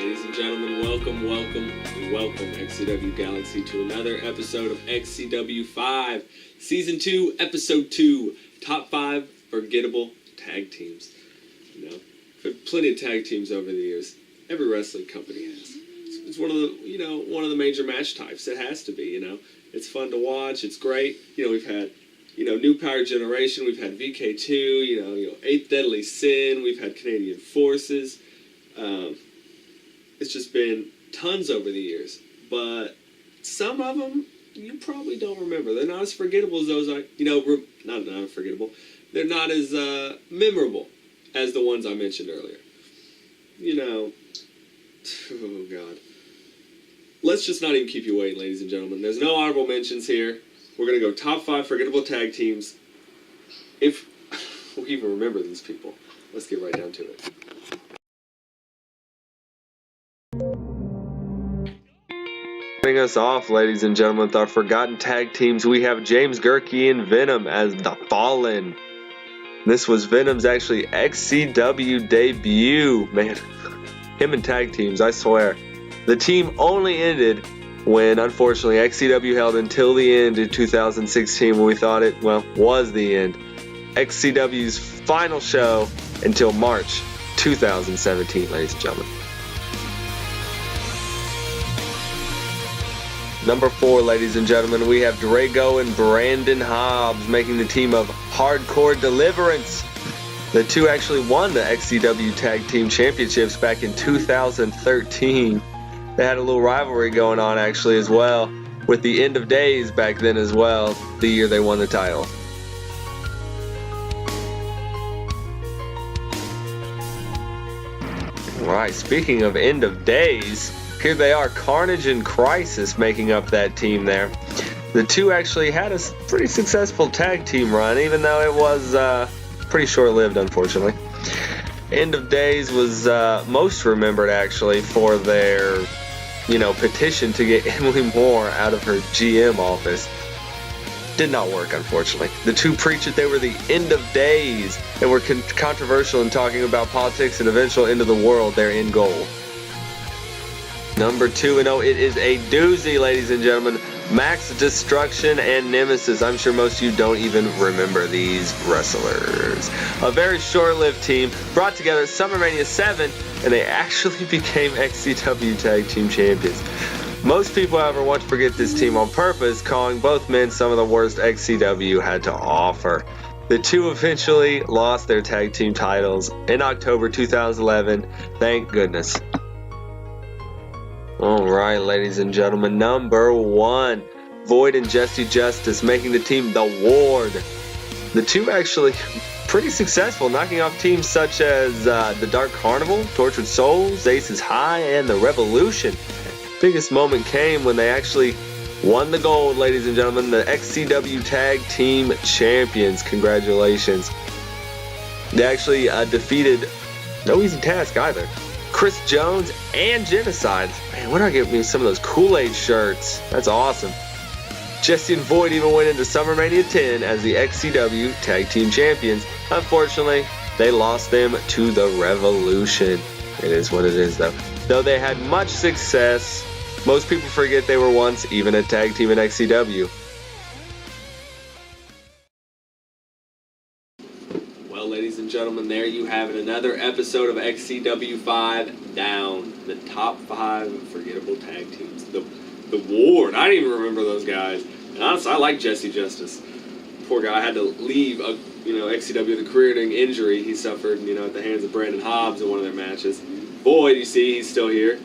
Ladies and gentlemen, welcome XCW Galaxy to another episode of XCW 5, Season 2, Episode 2, Top 5 Forgettable Tag Teams. You know, we've had plenty of tag teams over the years. Every wrestling company has. It's one of the major match types. It has to be, It's fun to watch. It's great. We've had, New Power Generation. We've had VK2, Eighth Deadly Sin. We've had Canadian Forces. It's just been tons over the years, but some of them you probably don't remember. They're not as forgettable as those not unforgettable. They're not as memorable as the ones I mentioned earlier. Oh God. Let's just not even keep you waiting, ladies and gentlemen. There's no honorable mentions here. We're gonna go top 5 forgettable tag teams. If we even remember these people, let's get right down to it. Starting us off, ladies and gentlemen, with our forgotten tag teams, we have James Gerke and Venom as the Fallen. This was Venom's actually XCW debut. Man, him and tag teams, I swear. The team only ended when, unfortunately, XCW held until the end in 2016 when we thought it, was the end. XCW's final show until March 2017, ladies and gentlemen. Number 4, ladies and gentlemen, we have Drago and Brandon Hobbs making the team of Hardcore Deliverance. The two actually won the XCW Tag Team Championships back in 2013. They had a little rivalry going on actually as well with the End of Days back then as well, the year they won the title. Alright, speaking of End of Days, here they are, Carnage and Crisis making up that team there. The two actually had a pretty successful tag team run, even though it was pretty short-lived, unfortunately. End of Days was most remembered actually for their, petition to get Emily Moore out of her GM office. Did not work, unfortunately. The two preached that they were the end of days and were controversial in talking about politics and eventual end of the world, their end goal. Number 2, it is a doozy, ladies and gentlemen. Max Destruction and Nemesis. I'm sure most of you don't even remember these wrestlers. A very short-lived team brought together at SummerMania 7, and they actually became XCW Tag Team Champions. Most people, however, want to forget this team on purpose, calling both men some of the worst XCW had to offer. The two eventually lost their tag team titles in October 2011. Thank goodness. Alright, ladies and gentlemen, number 1, Void and Jesse Justice making the team The Ward. The two actually pretty successful, knocking off teams such as the Dark Carnival, Tortured Souls, Aces High, and the Revolution. Biggest moment came when they actually won the gold, ladies and gentlemen, the XCW Tag Team Champions. Congratulations. They actually defeated, no easy task either, Chris Jones and Genocide. Man, when do I get me some of those Kool-Aid shirts? That's awesome. Jesse and Void even went into SummerMania 10 as the XCW Tag Team Champions. Unfortunately, they lost them to the Revolution. It is what it is, though. Though they had much success, most people forget they were once even a tag team in XCW. Well, ladies and gentlemen, there you have it. Another episode of XCW 5 down. The top 5 forgettable tag teams. The Ward. I didn't even remember those guys. And honestly, I like Jesse Justice. Poor guy had to leave, XCW the career-ending injury he suffered, at the hands of Brandon Hobbs in one of their matches. Void, you see, he's still here,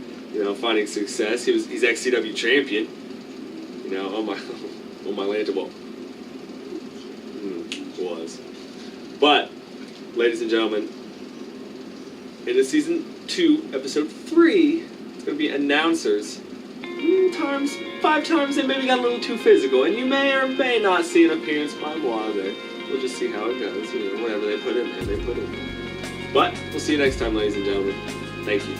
finding success. He's XCW champion, on my Lantable. Was. But, ladies and gentlemen, in the season 2, episode 3, it's going to be announcers. 5 times they maybe got a little too physical, and you may or may not see an appearance by Moi there. We'll just see how it goes. Whatever they put in there, they put in there. But we'll see you next time, ladies and gentlemen. Thank you.